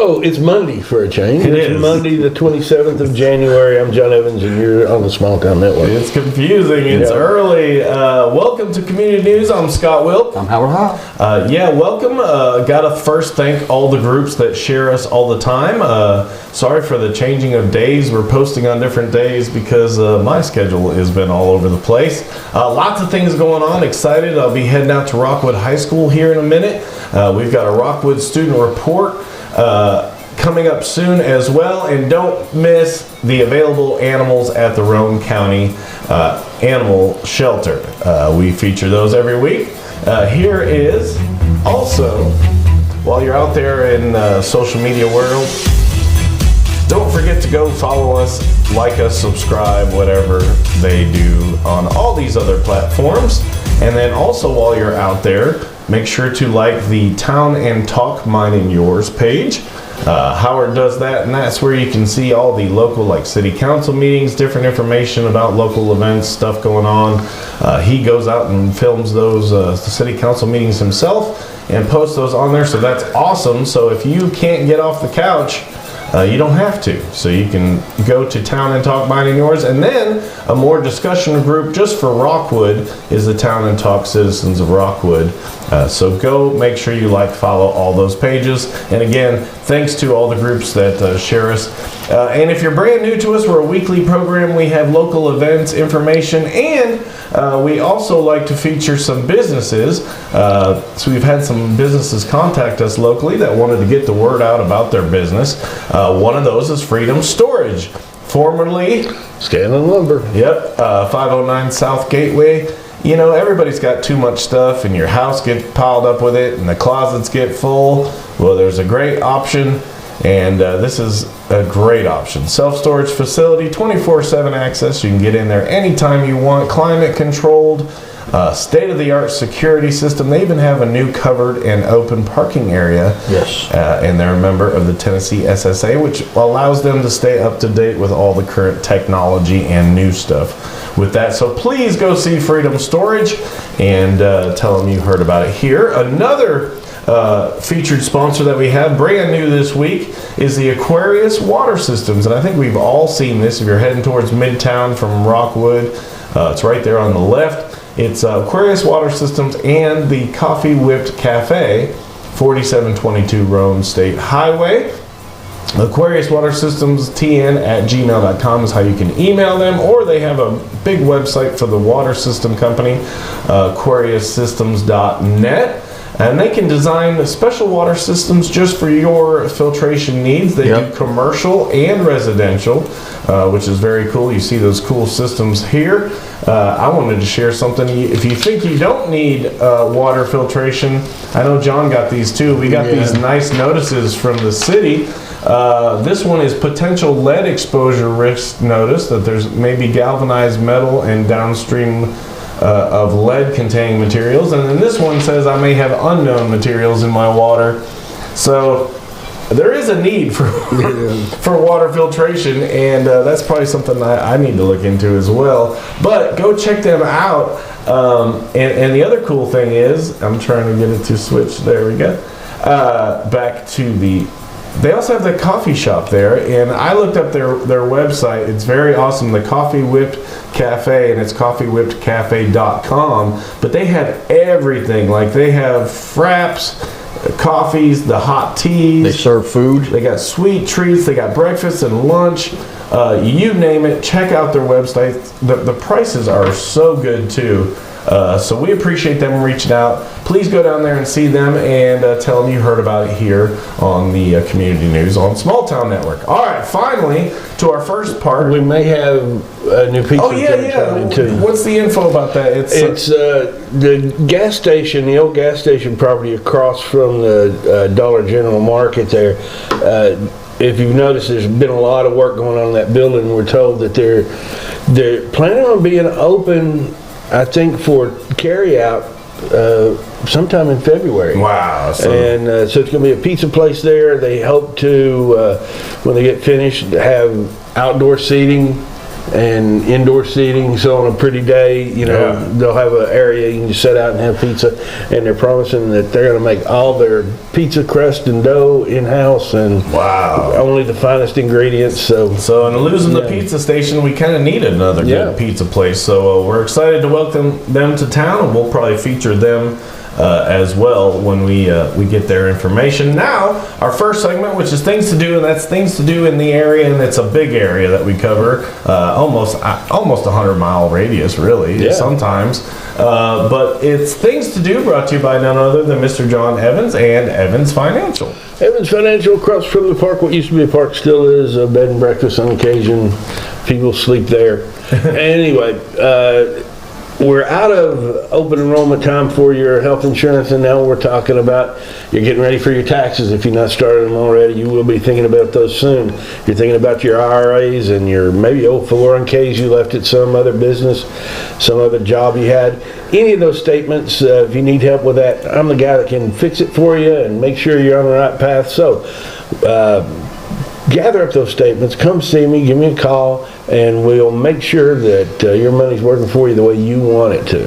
Oh, it's Monday for a change. It's Monday, the 27th of January. I'm John Evans, and you're on the Small Town Network. It's confusing. It's early. Welcome to Community News. I'm Scott Wilk. I'm Howard Hall. Welcome. Gotta first thank all the groups that share us all the time. Sorry for the changing of days. We're posting on different days because my schedule has been all over the place. Lots of things going on. Excited. I'll be heading out to Rockwood High School here in a minute. We've got a Rockwood student report coming up soon as well, and don't miss the available animals at the Roane County Animal Shelter. We feature those every week. Here is also, while you're out there in social media world, don't forget to go follow us, like us, subscribe, whatever they do on all these other platforms. And then also, while you're out there, make sure to like the Town and Talk Mine and Yours page. Howard does that, and that's where you can see all the local, like city council meetings, different information about local events, stuff going on. He goes out and films those the city council meetings himself and posts those on there, so that's awesome. So if you can't get off the couch, you don't have to. So you can go to Town and Talk Mine and Yours, and then a more discussion group just for Rockwood is the Town and Talk Citizens of Rockwood. So go make sure you like, follow all those pages. And again, thanks to all the groups that share us. And if you're brand new to us, we're a weekly program. We have local events, information, and we also like to feature some businesses. So we've had some businesses contact us locally that wanted to get the word out about their business. One of those is Freedom Storage, formerly Scanlon Lumber. Yep, 509 South Gateway. You know, everybody's got too much stuff, and your house gets piled up with it, and the closets get full. Well, there's a great option, and this is a great option. Self-storage facility, 24/7 access. You can get in there anytime you want. Climate controlled, state-of-the-art security system. They even have a new covered and open parking area. Yes. And they're a member of the Tennessee SSA, which allows them to stay up to date with all the current technology and new stuff with that. So please go see Freedom Storage and tell them you heard about it here. Another featured sponsor that we have, brand new this week, is the Aquarius Water Systems. And I think we've all seen this if you're heading towards Midtown from Rockwood. It's right there on the left. It's Aquarius Water Systems and the Coffee Whipped Cafe, 4722 Roane State Highway. Aquarius Water Systems TN@gmail.com is how you can email them, or they have a big website for the water system company, aquariussystems.net. And they can design special water systems just for your filtration needs. They do commercial and residential, which is very cool. You see those cool systems here. I wanted to share something. If you think you don't need water filtration, I know John got these too. We got these nice notices from the city. This one is potential lead exposure risk notice, that there's maybe galvanized metal and downstream of lead-containing materials, and then this one says I may have unknown materials in my water. So there is a need for for water filtration, and that's probably something I need to look into as well. But go check them out. And the other cool thing is, I'm trying to get it to switch. There we go. Back to the. They also have the coffee shop there, and I looked up their website. It's very awesome, the Coffee Whipped Cafe, and it's coffeewhippedcafe.com. But they have everything. Like, they have fraps, coffees, the hot teas. They serve food. They got sweet treats. They got breakfast and lunch. You name it. Check out their website. The prices are so good too. So we appreciate them reaching out. Please go down there and see them, and tell them you heard about it here on the Community News on Small Town Network. All right, finally, to our first part. We may have a new pizza coming too. What's the info about that? It's the gas station, the old gas station property across from the Dollar General Market there. If you've noticed, there's been a lot of work going on in that building. We're told that they're planning on being open, I think, for carry-out sometime in February. Wow. So it's going to be a pizza place there. They hope to, when they get finished, have outdoor seating and indoor seating. So on a pretty day, they'll have an area you can just sit out and have pizza. And they're promising that they're going to make all their pizza crust and dough in-house, and only the finest ingredients. So in losing the pizza station, we kind of needed another good pizza place. So we're excited to welcome them to town, and we'll probably feature them as well when we get their information. Now, our first segment, which is things to do, and that's things to do in the area, and it's a big area that we cover, almost 100-mile radius, really, sometimes. But it's things to do, brought to you by none other than Mr. John Evans and Evans Financial. Evans Financial, across from the park. What used to be a park still is a bed and breakfast on occasion. People sleep there. Anyway, we're out of open enrollment time for your health insurance, and now we're talking about you're getting ready for your taxes. If you've not started them already, you will be thinking about those soon. You're thinking about your IRAs and your maybe old 401ks you left at some other business, some other job you had. Any of those statements, if you need help with that, I'm the guy that can fix it for you and make sure you're on the right path. So gather up those statements, come see me, give me a call, and we'll make sure that your money's working for you the way you want it to.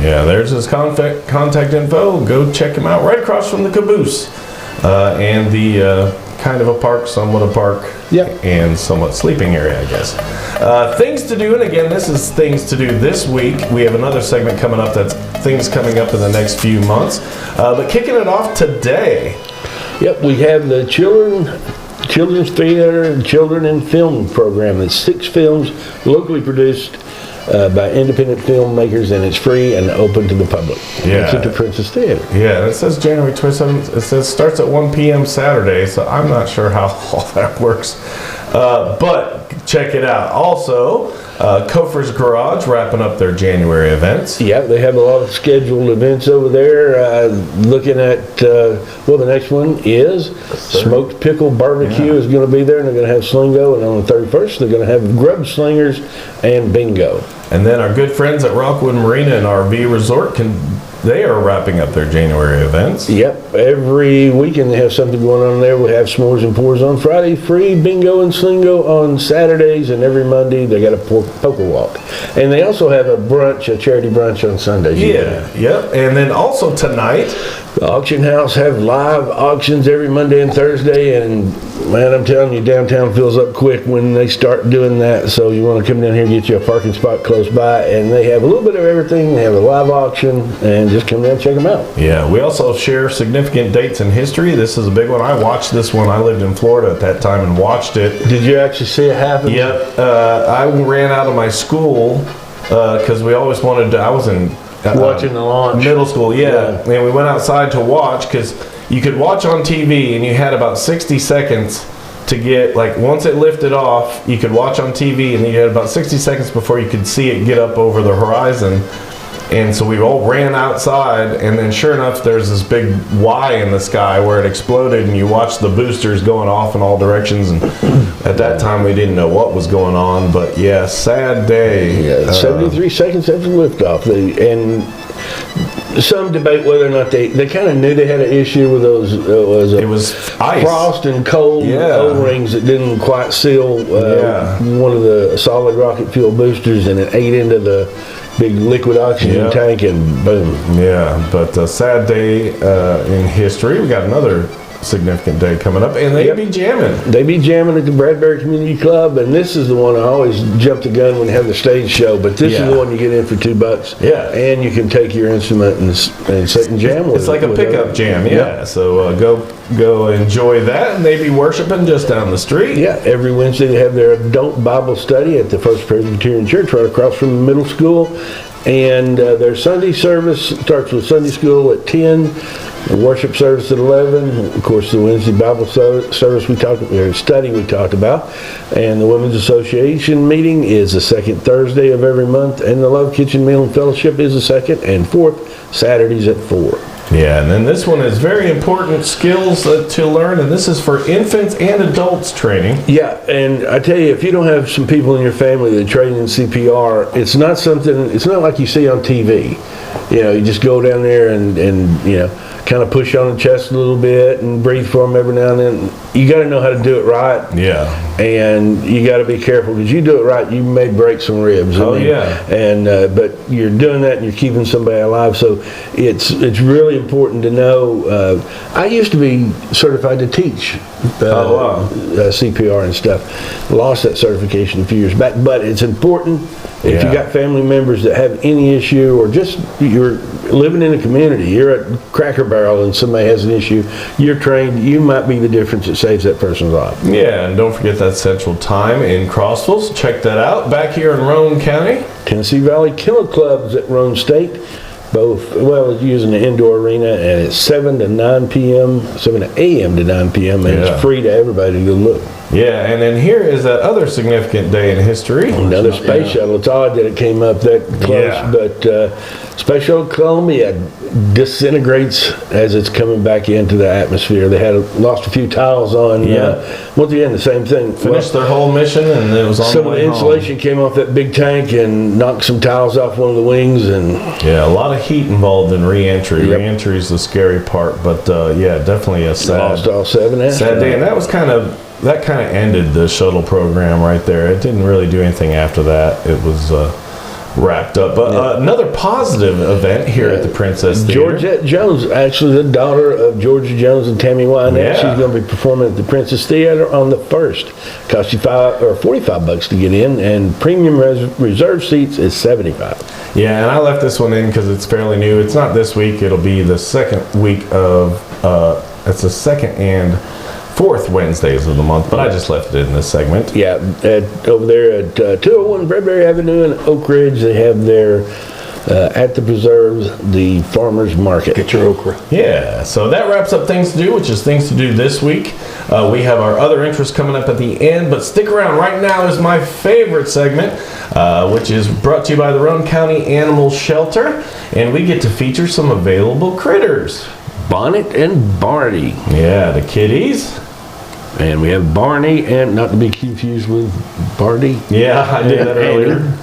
Yeah, there's his contact info. Go check him out right across from the Caboose and the kind of a park, somewhat a park, and somewhat sleeping area, I guess. Things to do, and again, this is things to do this week. We have another segment coming up that's things coming up in the next few months. But kicking it off today. Yep, we have the Children's Theater and Children in Film program. It's 6 films locally produced by independent filmmakers, and it's free and open to the public. It's at the Princess Theater. Yeah, it says January 27th. It says starts at 1 p.m. Saturday, so I'm not sure how all that works. But check it out. Also, Kofer's Garage wrapping up their January events. Yeah, they have a lot of scheduled events over there. Looking at, the next one is Smoked Pickle Barbecue is going to be there, and they're going to have Slingo, and on the 31st, they're going to have Grub Slingers and Bingo. And then our good friends at Rockwood Marina and RV Resort, they are wrapping up their January events. Yep, every weekend they have something going on there. We have S'mores and Pours on Friday, free Bingo and Slingo on Saturdays, and every Monday they got a poker walk. And they also have a charity brunch on Sundays. And then also tonight, the auction house have live auctions every Monday and Thursday, and man, I'm telling you, downtown fills up quick when they start doing that. So you want to come down here and get you a parking spot close by, and they have a little bit of everything. They have a live auction, and just come down and check them out. Yeah, we also share significant dates in history. This is a big one. I watched this one. I lived in Florida at that time and watched it. Did you actually see it happen? Yep. I ran out of my school because we always wanted to. I was in watching the launch. Middle school, and we went outside to watch because you could watch on TV and you had about 60 seconds to get, like, once it lifted off, you could watch on TV and you had about 60 seconds before you could see it get up over the horizon. And so we all ran outside, and then sure enough, there's this big Y in the sky where it exploded, and you watched the boosters going off in all directions. And at that time, we didn't know what was going on, but yeah, sad day. Yeah, 73 seconds after liftoff. And some debate whether or not they kind of knew they had an issue with those. It was ice. Frost and cold O-rings that didn't quite seal one of the solid rocket fuel boosters, and it ate into the big liquid oxygen tank, and boom. Yeah, but a sad day in history. We got another significant day coming up, and they be jamming. They be jamming at the Bradbury Community Club, and this is the one I always jump the gun when they have the stage show, but this is the one you get in for $2. Yeah. And you can take your instrument and sit and jam with it. It's like a pickup jam, So go enjoy that, and they be worshiping just down the street. Yeah, every Wednesday they have their adult Bible study at the First Presbyterian Church right across from the middle school. And their Sunday service starts with Sunday school at 10, the worship service at 11, of course the Wednesday Bible service study we talked about, and the Women's Association meeting is the second Thursday of every month, and the Love Kitchen Meal and Fellowship is the second and fourth Saturdays at 4. Yeah, and then this one is very important skills to learn, and this is for infants and adults training. Yeah, and I tell you, if you don't have some people in your family that train in CPR, it's not like you see on TV. You just go down there and kind of push on the chest a little bit and breathe for them every now and then. You got to know how to do it right. Yeah. And you got to be careful, because you do it right, you may break some ribs. And but you're doing that and you're keeping somebody alive. So it's really important to know. I used to be certified to teach CPR and stuff. Lost that certification a few years back, but it's important. If you got family members that have any issue, or just you're living in a community, you're at Cracker Barrel and somebody has an issue, you're trained, you might be the difference that saves that person's life. Yeah, and don't forget that Central Time in Crossville. So check that out. Back here in Roane County. Tennessee Valley Kennel Clubs at Roane State. Both, it's using the indoor arena, and it's 7 a.m. to 9 p.m. and it's free to everybody to go look. Yeah, and then here is that other significant day in history. Another space shuttle. It's odd that it came up that close, but Space Shuttle Columbia disintegrates as it's coming back into the atmosphere. They had lost a few tiles on. Once again, the same thing. Finished their whole mission, and it was on some the of way the insulation home. came off that big tank and knocked some tiles off one of the wings, and a lot of heat involved in re-entry. Re-entry is the scary part, but definitely a sad, lost all 7 astronauts. Sad day, and that kind of ended the shuttle program right there. It didn't really do anything after that. It was wrapped up. But another positive event here at the Princess Theater. Georgette Jones, actually the daughter of Georgia Jones and Tammy Wynette. She's going to be performing at the Princess Theater on the 1st. Costs you $45 to get in, and premium reserve seats is $75. Yeah, and I left this one in because it's fairly new. It's not this week. It'll be the second week of. It's the second and fourth Wednesdays of the month, but I just left it in this segment. Yeah, over there at 201 Bradbury Avenue in Oak Ridge, they have their at the preserves, the farmers market. Get your okra. Yeah, so that wraps up things to do, which is things to do this week. We have our other interests coming up at the end, but stick around. Right now is my favorite segment, which is brought to you by the Roane County Animal Shelter, and we get to feature some available critters. Bonnet and Barney. Yeah, the kitties. And we have Barney, and not to be confused with Barney. Yeah, I did that earlier.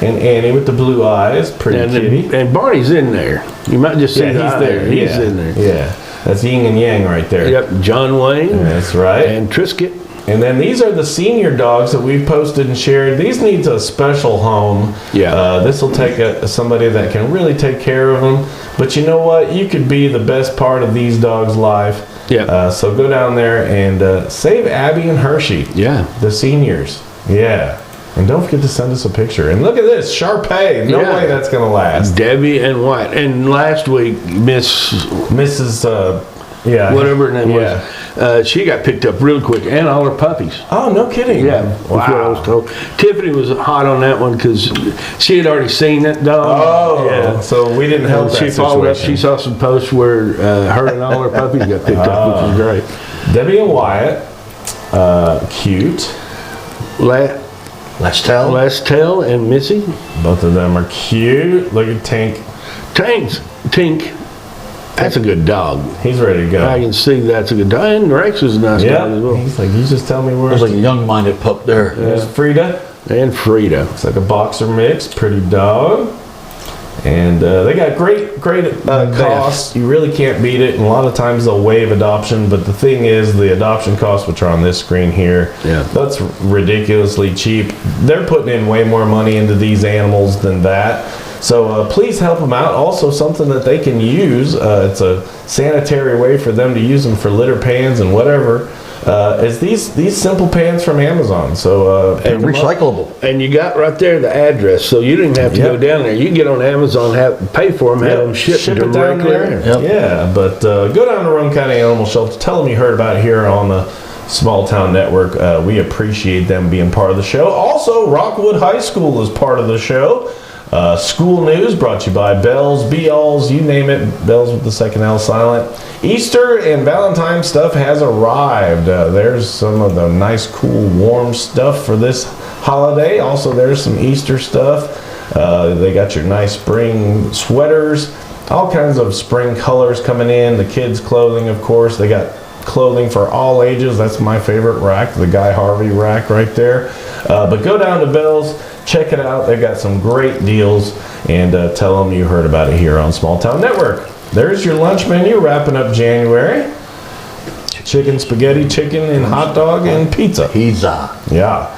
And Annie with the blue eyes, pretty kitty. And Barney's in there. You might just see he's there. He's in there. Yeah, that's yin and yang right there. Yep, John Wayne. That's right. And Trisket. And then these are the senior dogs that we've posted and shared. These needs a special home. Yeah. This will take somebody that can really take care of them. But you know what? You could be the best part of these dogs' life. Yeah. So go down there and save Abby and Hershey. Yeah. The seniors. Yeah. And don't forget to send us a picture. And look at this, Shar-Pei. No way that's going to last. Debbie and White. And last week, Mrs. whatever her name was, she got picked up real quick, and all her puppies. Oh, no kidding. Yeah, that's what I was told. Tiffany was hot on that one because she had already seen that dog. Oh, yeah. So we didn't help that She followed up. She saw some posts where her and all her puppies got picked up, which was great. Debbie and Wyatt, cute. Lestel and Missy. Both of them are cute. Look at Tink. Tink. That's a good dog. He's ready to go. I can see that's a good dog. And Rex is a nice dog as well. He's like, you just tell me where. There's like a young-minded pup there. There's Frida. And Frida. It's like a boxer mix. Pretty dog. And they got great costs. You really can't beat it. And a lot of times they'll waive adoption. But the thing is, the adoption costs, which are on this screen here, that's ridiculously cheap. They're putting in way more money into these animals than that. So please help them out. Also, something that they can use, it's a sanitary way for them to use them for litter pans and whatever, is these simple pans from Amazon. So and recyclable. And you got right there the address, so you didn't have to go down there. You can get on Amazon, pay for them, have them shipped ship it down there. Yeah, but go down to Roane County Animal Shelter. Tell them you heard about it here on the Small Town Network. We appreciate them being part of the show. Also, Rockwood High School is part of the show. School news brought to you by Bells, Be-Alls, you name it. Bells with the second L silent. Easter and Valentine's stuff has arrived. There's some of the nice, cool, warm stuff for this holiday. Also, there's some Easter stuff. They got your nice spring sweaters. All kinds of spring colors coming in. The kids' clothing, of course. They got clothing for all ages. That's my favorite rack, the Guy Harvey rack right there. But go down to Bells. check it out. They've got some great deals, and tell them you heard about it here on Small Town Network. There's your lunch menu wrapping up January. Chicken, spaghetti, chicken, and hot dog, and pizza. Pizza. Yeah.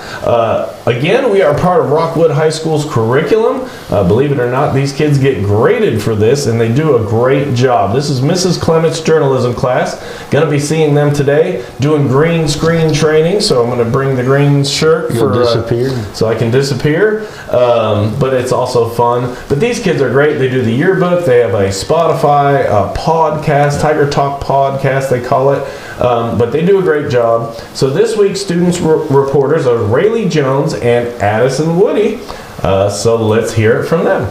Again, we are part of Rockwood High School's curriculum. Believe it or not, these kids get graded for this, and they do a great job. This is Mrs. Clement's journalism class. Going to be seeing them today doing green screen training, so I'm going to bring the green shirt You'll disappear. so I can disappear. But it's also fun. But these kids are great. They do the yearbook. They have a Spotify podcast, Tiger Talk podcast, they call it. But they do a great job. So this week's students reporters are Rayleigh Jones and Addison Woody. So let's hear it from them.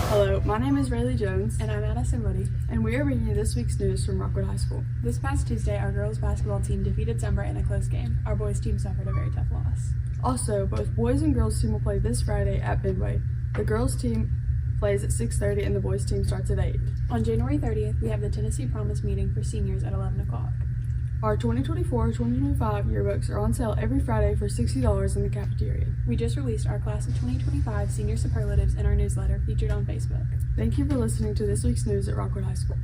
Hello, my name is Rayleigh Jones. And I'm Addison Woody. And we are bringing you this week's news from Rockwood High School. This past Tuesday, our girls basketball team defeated Sunbright in a close game. Our boys team suffered a very tough loss. Also, both boys and girls team will play this Friday at Midway. The girls team plays at 6:30 and the boys team starts at 8. On January 30th, we have the Tennessee Promise meeting for seniors at 11 o'clock. Our 2024-2025 yearbooks are on sale every Friday for $60 in the cafeteria. We just released our Class of 2025 Senior Superlatives in our newsletter featured on Facebook. Thank you for listening to this week's news at Rockwood High School.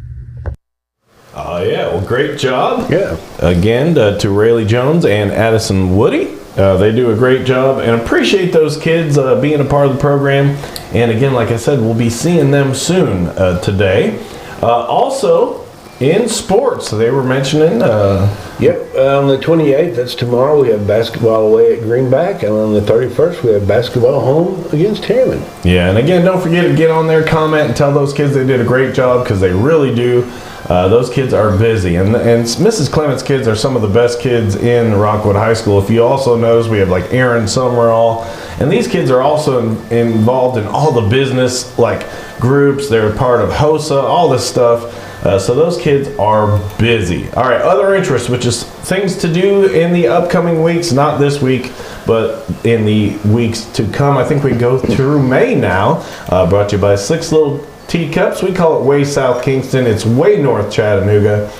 Oh, yeah. Well, great job. Yeah. Again, to Rayleigh Jones and Addison Woody. They do a great job, and appreciate those kids being a part of the program. And again, like I said, we'll be seeing them soon today. Also, in sports, they were mentioning. Yep, on the 28th, that's tomorrow, we have basketball away at Greenback, and on the 31st, we have basketball home against Harriman. Yeah, and again, don't forget to get on there, comment, and tell those kids they did a great job, because they really do. Those kids are busy, and Mrs. Clement's kids are some of the best kids in Rockwood High School. If you also notice, we have like Aaron Summerall, and these kids are also involved in all the business like groups. They're part of HOSA, all this stuff. So those kids are busy. All right, other interests, which is things to do in the upcoming weeks, not this week, but in the weeks to come. I think we go through May now. Brought to you by Six Little Teacups. We call it way South Kingston. It's way north Chattanooga,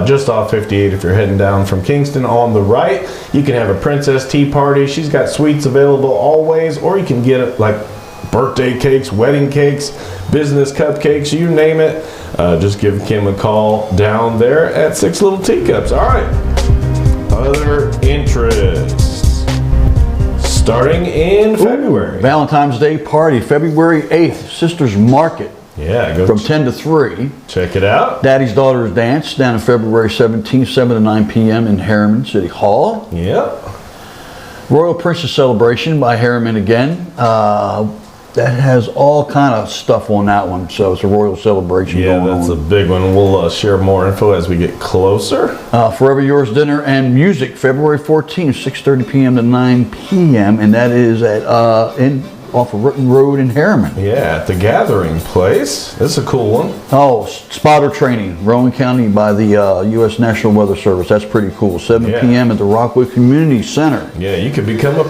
just off 58 if you're heading down from Kingston. On the right, you can have a princess tea party. She's got sweets available always, or you can get it like birthday cakes, wedding cakes, business cupcakes, you name it. Just give Kim a call down there at Six Little Teacups. All right. Other interests. Starting in February. Valentine's Day party, February 8th, Sisters Market Yeah, go from 10 to 3. check it out. Daddy's Daughter's Dance down on February 17th, 7 to 9 p.m. in Harriman City Hall. Yep. Royal Princess Celebration by Harriman again. That has all kind of stuff on that one, so it's a royal celebration Yeah, going that's a on. big one. We'll share more info as we get closer. Forever Yours Dinner and Music, February 14th, 6:30 p.m. to 9 p.m. and that is at off of Ritten Road in Harriman. Yeah, at the Gathering Place. This is a cool one. Oh, spotter training, Rowan County by the U.S. National Weather Service. That's pretty cool. 7 Yeah. p.m. at the Rockwood Community Center. Yeah, you could become a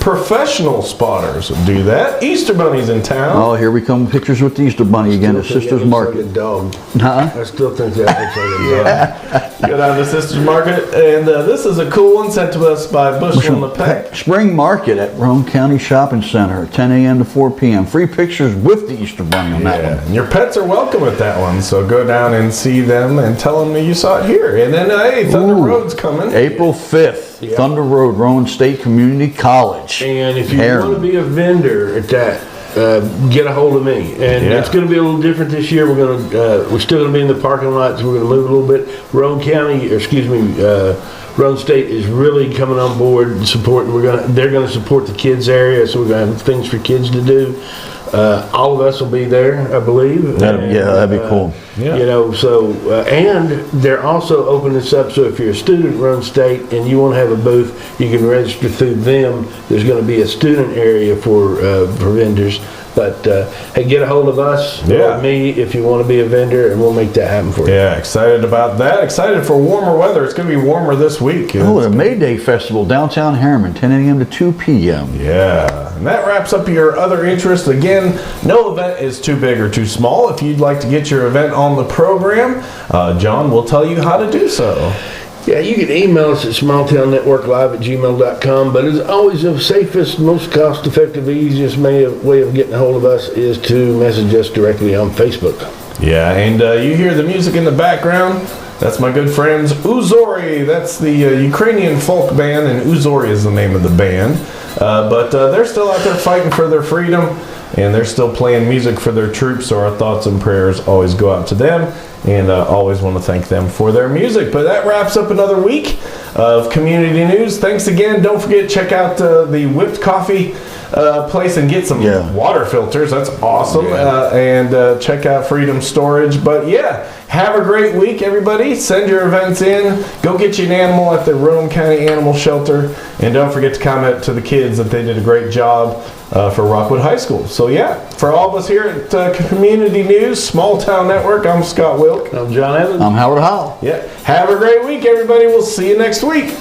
professional spotter, so do that. Easter Bunny's in town. Oh, here we come. Pictures with the Easter Bunny again at Still think Sisters that looks Market. like a dog. Huh? I still think that looks like a dog. Go down to Sisters Market, and this is a cool one sent to us by Bushel and the Peck. Spring Market at Rowan County Shopping Center, 10 a.m. to 4 p.m. Free pictures with the Easter Bunny on that Yeah, one. and your pets are welcome at that one, so go down and see them and tell them that you saw it here. And then, hey, Thunder Ooh. Road's coming. April 5th, Yeah. Thunder Road, Rowan State Community College. And if you Harriman. want to be a vendor at that, get a hold of me. And Yeah. it's going to be a little different this year. We're still going to be in the parking lots. We're going to move a little bit. Rowan State is really coming on board and supporting. They're going to support the kids area, so we're going to have things for kids to do. All of us will be there, I believe. That'd be cool. Yeah. You know, so and they're also opening this up. So if you're a student-run state and you want to have a booth, you can register through them. There's going to be a student area for vendors. But hey, get a hold of us or me if you want to be a vendor, and we'll make that happen for you. Yeah, excited about that. Excited for warmer weather. It's going to be warmer this week. Oh, the May Day Festival, downtown Harriman, 10 a.m. to 2 p.m. Yeah, and that wraps up your other interests. Again, no event is too big or too small. If you'd like to get your event on the program, John will tell you how to do so. Yeah, you can email us at smalltownnetworklive@gmail.com, but as always, the safest, most cost-effective, easiest way of getting a hold of us is to message us directly on Facebook. Yeah, and you hear the music in the background. That's my good friends Uzori. That's the Ukrainian folk band, and Uzori is the name of the band. But they're still out there fighting for their freedom, and they're still playing music for their troops, so our thoughts and prayers always go out to them, and always want to thank them for their music. But that wraps up another week of community news. Thanks again. Don't forget, check out the Whipped Coffee place and get some water filters. That's awesome. And check out Freedom Storage. But yeah, have a great week, everybody. Send your events in. Go get you an animal at the Roane County Animal Shelter. And don't forget to comment to the kids that they did a great job for Rockwood High School. So yeah, for all of us here at Community News, Small Town Network, I'm Scott Wilk. I'm John Evans. I'm Howard Howell. Yeah, have a great week, everybody. We'll see you next week.